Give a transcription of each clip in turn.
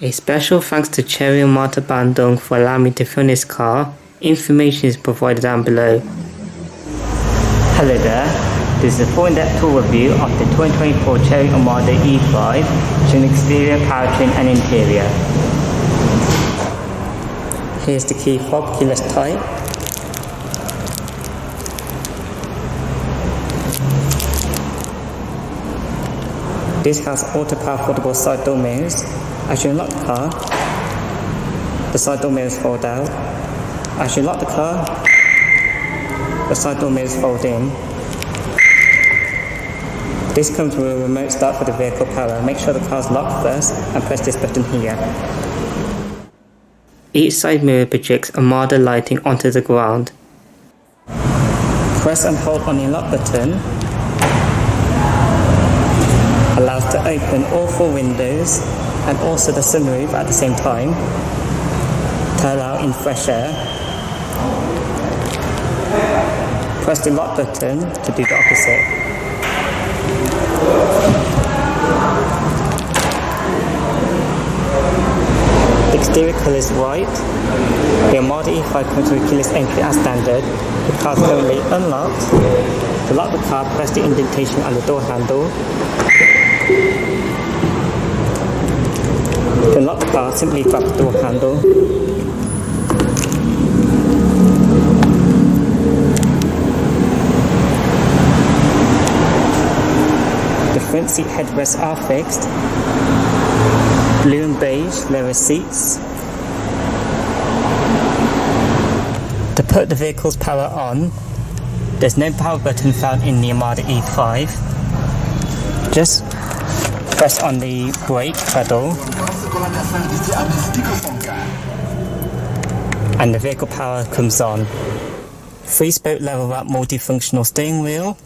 A special thanks to Chery Armata Bandung for allowing me to film this car. Information is provided down below. Hello there, this is a full in-depth tour review of the 2024 Chery Omoda E5 showing exterior, powertrain and interior. Here's the Keyfob keyless type. This has auto-power foldable side door mirrors. As you unlock the car, the side door mirrors fold out. As you lock the car, the side door mirrors fold in. This comes with a remote start for the vehicle power. Make sure the car is locked first and press this button here. Each side mirror projects Armada lighting onto the ground. Press and hold on the unlock button allows to open all four windows and also the sunroof at the same time to allow in fresh air. Press the lock button to do the opposite. The exterior colour is white. The Armada E5 comes with keyless entry as standard. The car is currently unlocked. To lock the car, press the indentation on the door handle. To unlock the car, simply grab the door handle. The front seat headrests are fixed. Blue and beige leather seats. To put the vehicle's power on, there's no power button found in the Armada E5. Just press on the brake pedal and the vehicle power comes on. 3-spoke level wrap multifunctional steering wheel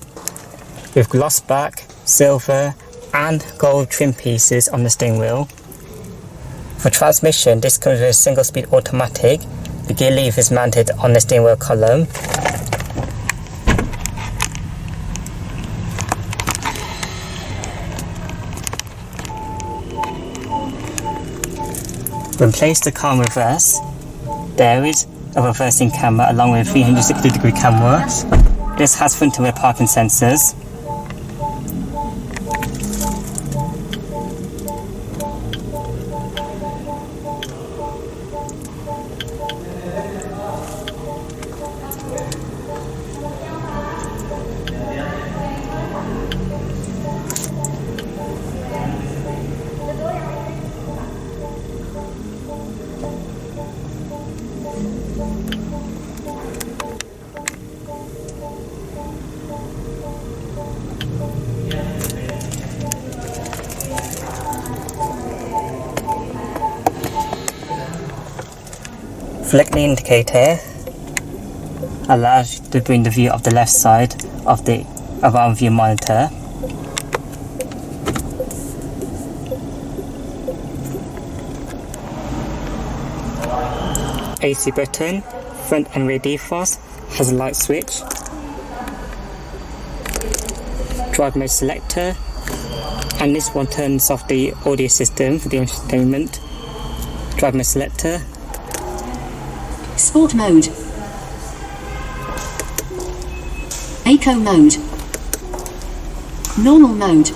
with gloss back, silver and gold trim pieces on the steering wheel. For transmission, this comes with a single-speed automatic. The gear lever is mounted on the steering wheel column. When placed the car in reverse, there is a reversing camera along with 360-degree camera. This has front and rear parking sensors. Flick the indicator allows you to bring the view of the left side of the around view monitor. AC button, front and rear defrost, has a light switch. Drive mode selector, and this one turns off the audio system for the entertainment. Drive mode selector. Sport mode. Eco mode. Normal mode.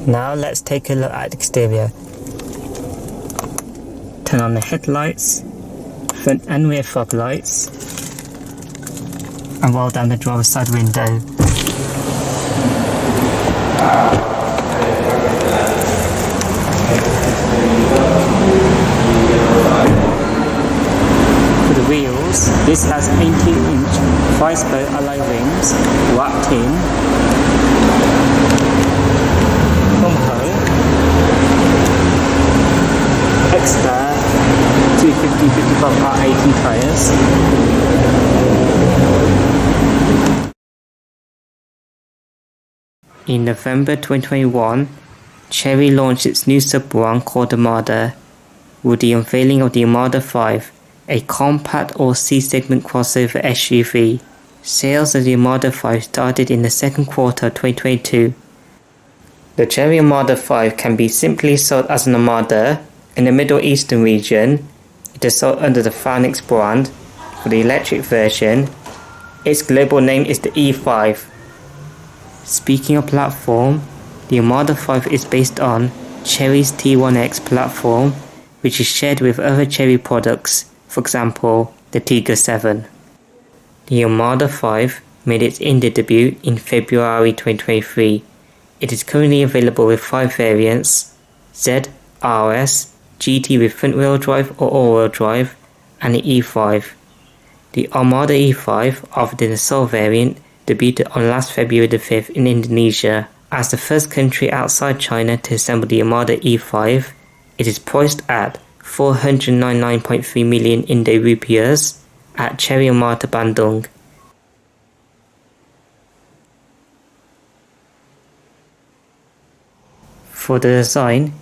Now let's take a look at the exterior. Turn on the headlights, front and rear fog lights, and roll down the driver's side window. For the wheels, this has 18-inch 5-spoke alloy rims wrapped in. From home, extra 250/55R18 tyres. In November 2021, Chery launched its new sub-brand called Armada with the unveiling of the Armada 5, a compact or C-segment crossover SUV. Sales of the Armata 5 started in the second quarter of 2022. The Chery Omoda E5 can be simply sold as an Armada. In the Middle Eastern region, it is sold under the Phoenix brand. For the electric version, its global name is the E5. Speaking of platform, the Armata 5 is based on Chery's T1X platform, which is shared with other Chery products, for example, the Tigger 7. The Armata 5 made its INDO debut in February 2023. It is currently available with 5 variants: Z, RS, GT with front-wheel drive or all-wheel drive, and the E5. The Armata E5, offered in the Soul variant, debuted on last February the 5th in Indonesia. As the first country outside China to assemble the Armata E5, it is priced at 499.3 million Indo rupiahs at Chery Armata Bandung. For the design,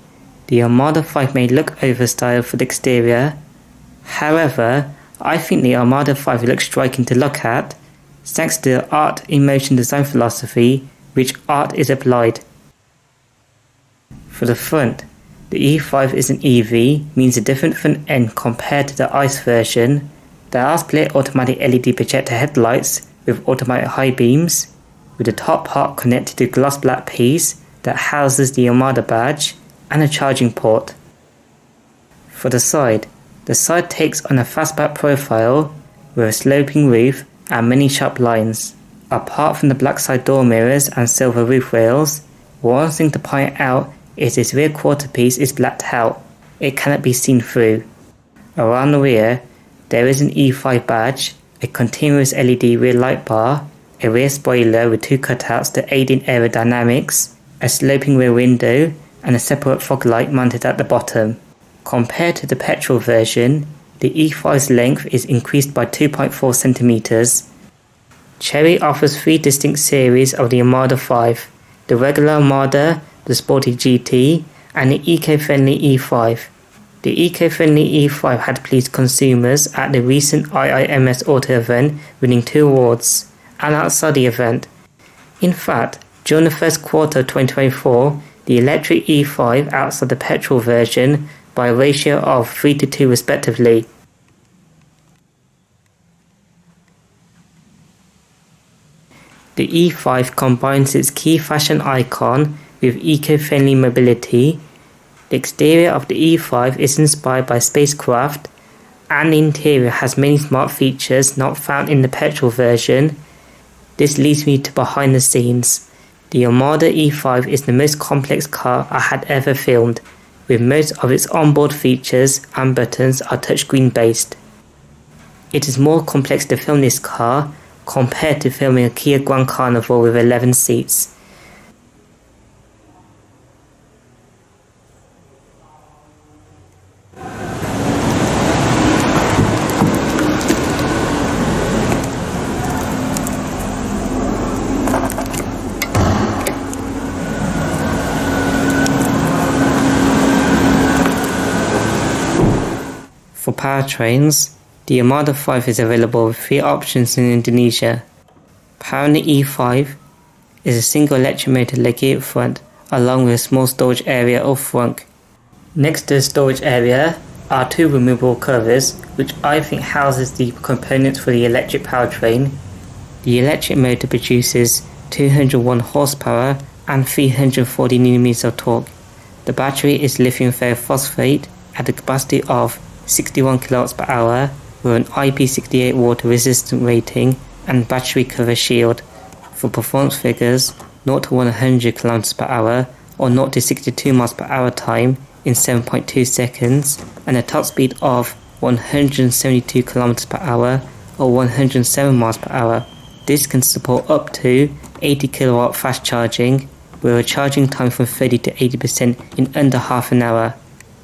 the Armata 5 may look overstyled for the exterior. However, I think the Armata 5 looks striking to look at, thanks to the art in motion design philosophy, which art is applied. For the front, the E5 is an EV, means a different front end compared to the ICE version. There are split automatic LED projector headlights with automatic high beams, with the top part connected to a gloss black piece that houses the Armada badge and a charging port. For the side takes on a fastback profile with a sloping roof and many sharp lines. Apart from the black side door mirrors and silver roof rails, one thing to point out is its rear quarter piece is blacked out. It cannot be seen through. Around the rear, there is an E5 badge, a continuous LED rear light bar, a rear spoiler with 2 cutouts to aid in aerodynamics, a sloping rear window, and a separate fog light mounted at the bottom. Compared to the petrol version, the E5's length is increased by 2.4 cm. Chery offers 3 distinct series of the Armata 5, the regular Armada, the Sporty GT, and the eco-friendly E5. The eco-friendly E5 had pleased consumers at the recent IIMS auto event, winning 2 awards, and outside the event. In fact, during the first quarter of 2024, the electric E5 outsold the petrol version by a ratio of 3:2 respectively. The E5 combines its key fashion icon with eco-friendly mobility. The exterior of the E5 is inspired by spacecraft, and the interior has many smart features not found in the petrol version. This leads me to behind the scenes. The Armata E5 is the most complex car I had ever filmed, with most of its onboard features and buttons are touchscreen based. It is more complex to film this car compared to filming a Kia Grand Carnival with 11 seats. For powertrains, the Armata 5 is available with 3 options in Indonesia. Powering the E5 is a single electric motor located up front, along with a small storage area up front. Next to the storage area are 2 removable covers, which I think houses the components for the electric powertrain. The electric motor produces 201 horsepower and 340 Nm of torque. The battery is lithium ferrophosphate at a capacity of 61 kWh with an IP68 water resistant rating and battery cover shield. For performance figures, 0 to 100 km/h or 0 to 62 mph time in 7.2 seconds, and a top speed of 172 km/h or 107 mph. This can support up to 80 kW fast charging with a charging time from 30 to 80% in under half an hour.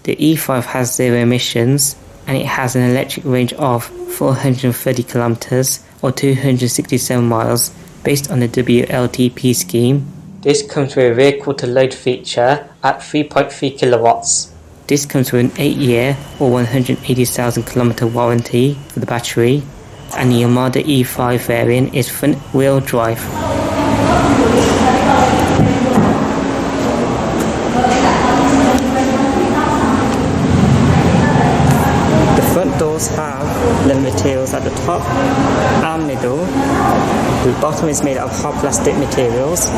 The E5 has 0 emissions, and it has an electric range of 430 km or 267 miles based on the WLTP scheme. This comes with a rear quarter load feature at 3.3 kilowatts. This comes with an 8-year or 180,000 km warranty for the battery, and the Omoda E5 variant is front wheel drive. The front doors have leather materials at the top and middle. The bottom is made of hard plastic materials.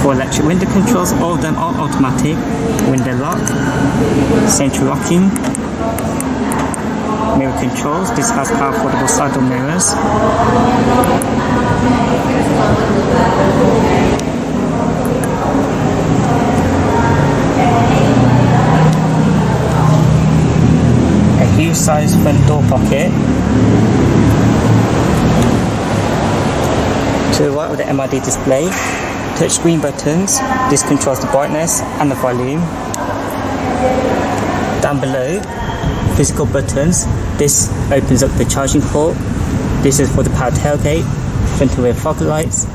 For electric window controls, all of them are automatic. Window lock, central locking, mirror controls. This has power foldable side door mirrors. A huge size front door pocket. To the right with the MID display, touchscreen buttons. This controls the brightness and the volume. Down below, physical buttons. This opens up the charging port. This is for the power tailgate, front and rear fog lights,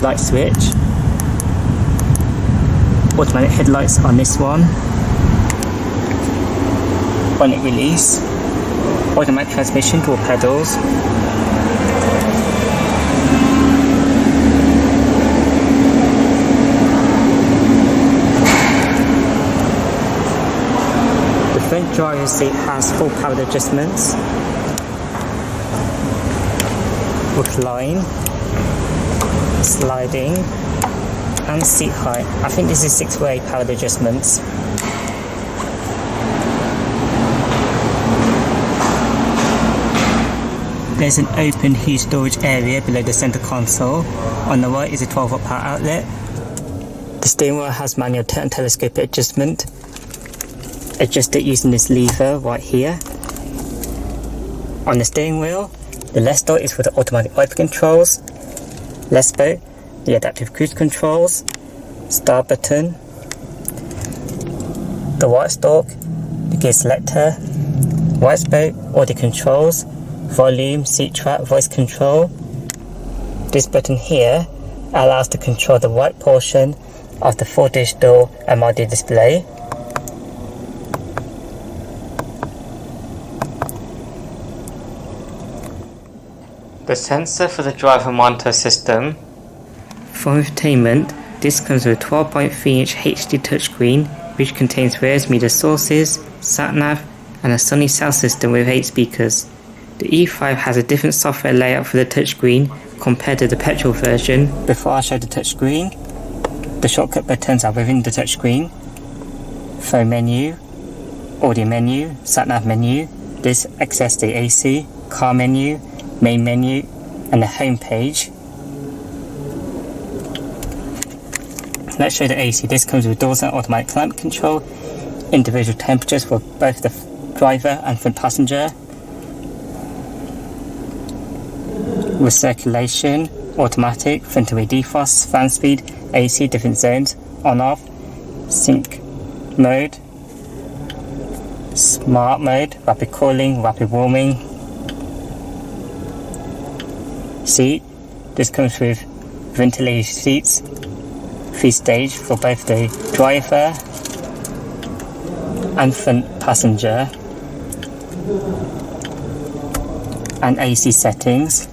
light switch, automatic headlights on this one, bonnet release, automatic transmission, dual pedals, the front driver's seat has full power adjustments, recline, sliding, and seat height. I think this is 6-way powered adjustments. There's an open huge storage area below the center console. On the right is a 12-volt power outlet. The steering wheel has manual turn telescopic adjustment. Adjust it using this lever right here. On the steering wheel, the left stroke is for the automatic wiper controls. Left spoke, the adaptive cruise controls. Start button. The right stalk, the gear selector. Right spoke, audio controls. Volume, seat track, voice control. This button here allows to control the right portion of the full digital MID display. The sensor for the driver monitor system. For entertainment, this comes with a 12.3-inch HD touchscreen which contains various media sources, sat-nav, and a Sony sound system with 8 speakers. The E5 has a different software layout for the touchscreen compared to the petrol version. Before I show the touchscreen, the shortcut buttons are within the touchscreen. Phone menu, audio menu, sat-nav menu. This accesses the AC, car menu, main menu, and the home page. Let's show the AC. This comes with doors and automatic climate control, individual temperatures for both the driver and front passenger, recirculation, automatic, front and rear defrost, fan speed, AC, different zones, on off, sync mode, smart mode, rapid cooling, rapid warming. Seat, this comes with ventilated seats, 3-stage for both the driver and front passenger, and AC settings.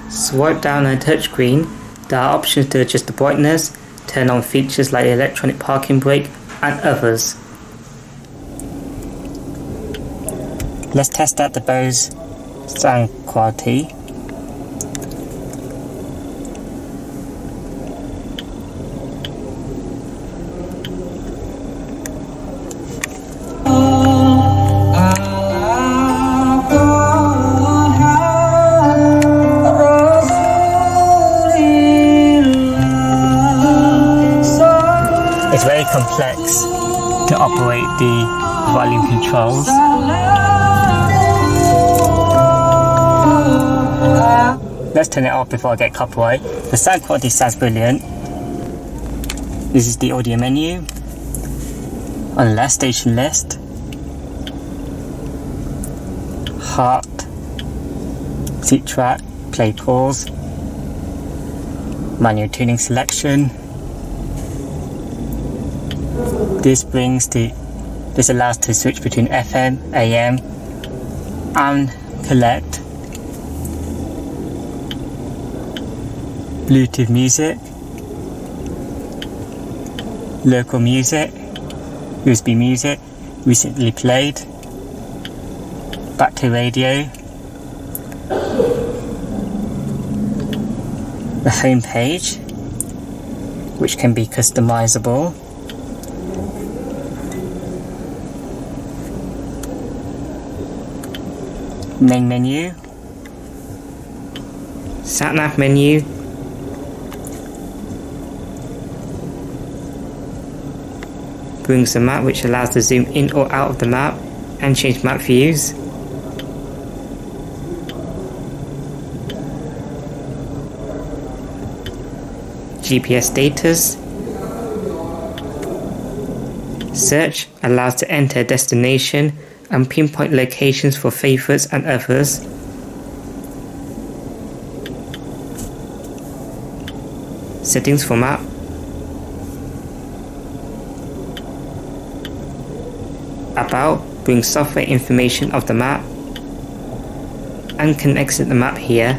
Swipe down on the touchscreen. There are options to adjust the brightness, turn on features like the electronic parking brake and others. Let's test out the Bose sound quality. It's very complex to operate the volume controls. Let's turn it off before I get copyright. The sound quality sounds brilliant. This is the audio menu. On the left, station list. Heart. Seat track. Play pause. Manual tuning selection. This allows to switch between FM, AM, and collect Bluetooth music, local music, USB music, recently played, back to radio, the home page, which can be customizable, main menu, sat-nav menu, brings a map which allows to zoom in or out of the map and change map views. GPS status. Search allows to enter a destination and pinpoint locations for favorites and others. Settings for map. About brings software information of the map and can exit the map here.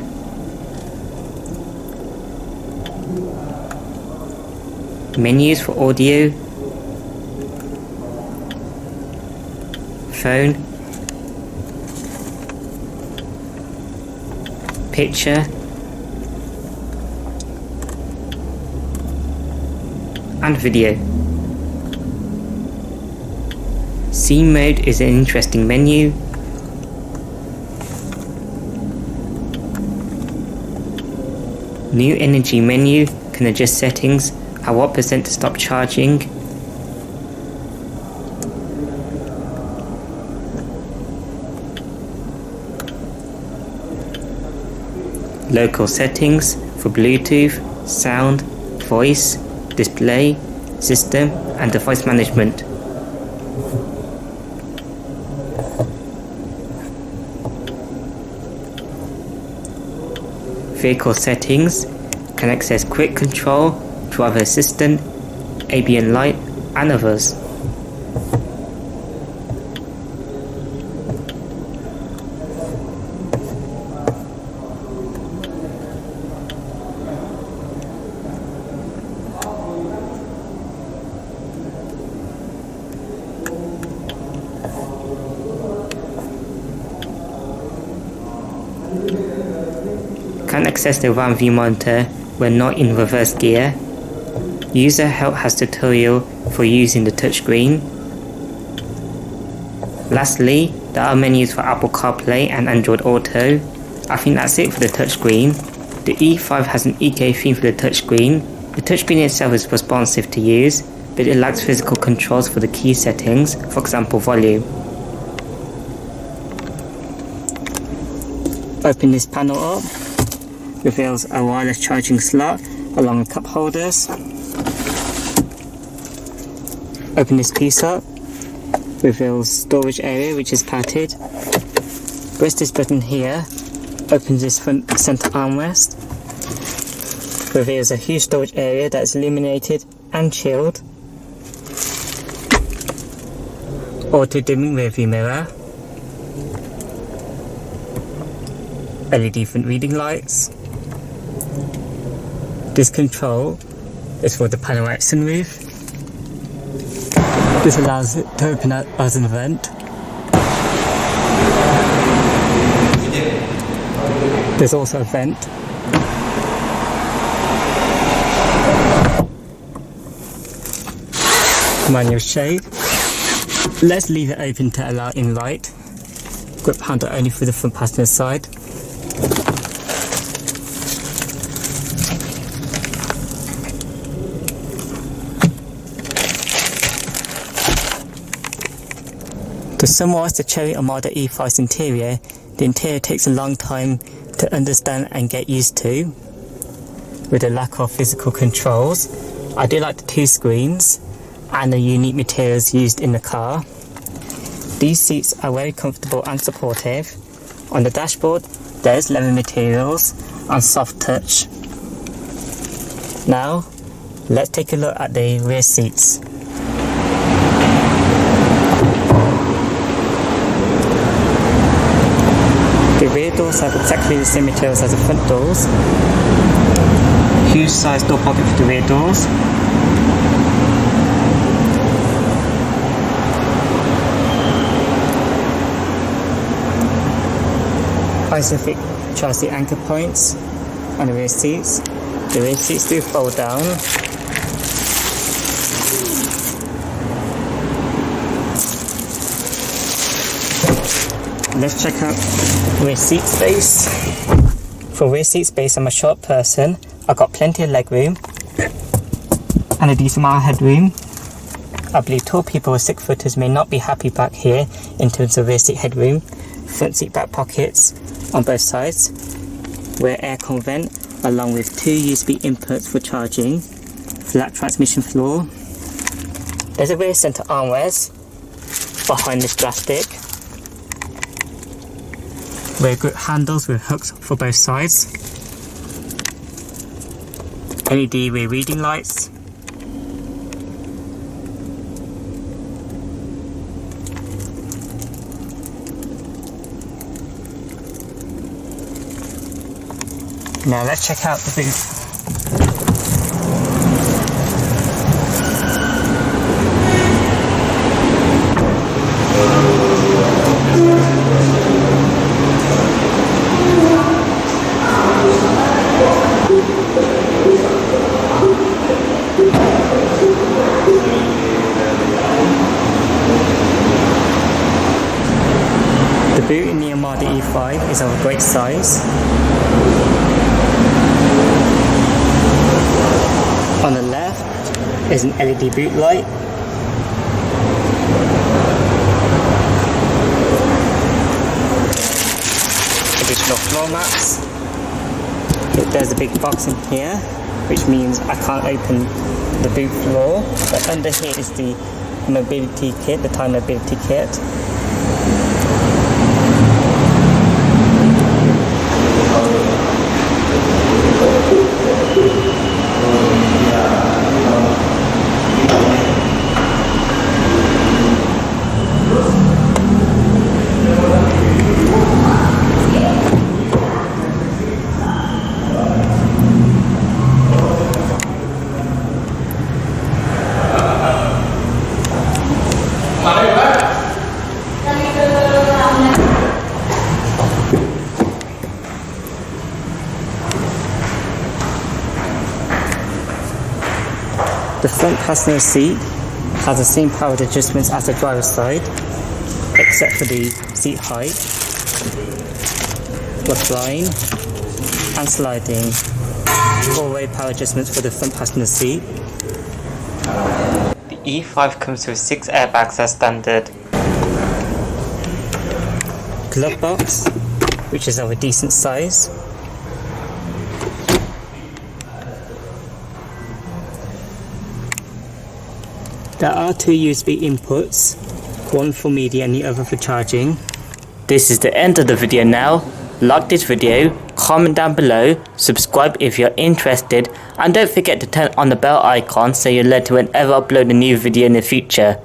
Menus for audio, phone, picture, and video. Scene mode is an interesting menu. New energy menu can adjust settings at what percent to stop charging. Local settings for Bluetooth, sound, voice, display, system, and device management. Vehicle settings can access quick control, driver assistant, ambient light, and others. Can access the RAM view monitor when not in reverse gear. User help has tutorial for using the touchscreen. Lastly, there are menus for Apple CarPlay and Android Auto. I think that's it for the touchscreen. The E5 has an eco theme for the touchscreen. The touchscreen itself is responsive to use, but it lacks physical controls for the key settings, for example volume. Open this panel up. Reveals a wireless charging slot along with cup holders. Open this piece up. Reveals storage area which is padded. Press this button here. Opens this front center armrest. Reveals a huge storage area that is illuminated and chilled. Auto dimming rearview mirror. LED front reading lights. This control is for the panoramic sunroof. This allows it to open out as an vent. There's also a vent. Manual shade. Let's leave it open to allow in light. Grip handle only for the front passenger side. To summarise the Chery Omoda E5's interior, the interior takes a long time to understand and get used to, with a lack of physical controls. I do like the two screens and the unique materials used in the car. These seats are very comfortable and supportive. On the dashboard, there's leather materials and soft touch. Now, let's take a look at the rear seats. rear doors have exactly the same materials as the front doors. Huge size door pocket for the rear doors. Isofix chassis anchor points on the rear seats. The rear seats do fold down. Let's check out rear seat space. For rear seat space, I'm a short person. I've got plenty of leg room and a decent amount of headroom. I believe tall people or 6-footers may not be happy back here in terms of rear seat headroom. Front seat back pockets on both sides, rear aircon vent along with 2 USB inputs for charging, flat transmission floor. There's a rear centre armrest behind this plastic. Rear grip handles with hooks for both sides. LED rear reading lights. Now let's check out the boot. The boot in the Armata E5 is of a great size. On the left is an LED boot light. Additional floor mats. There's a big box in here, which means I can't open the boot floor. But under here is the mobility kit, the time mobility kit. The front passenger seat has the same powered adjustments as the driver's side, except for the seat height, recline and sliding. Four-way power adjustments for the front passenger seat. The E5 comes with 6 airbags as standard. Glove box, which is of a decent size. There are 2 USB inputs, one for media and the other for charging. This is the end of the video now. Like this video, comment down below, subscribe if you're interested, and don't forget to turn on the bell icon so you're alerted whenever I upload a new video in the future.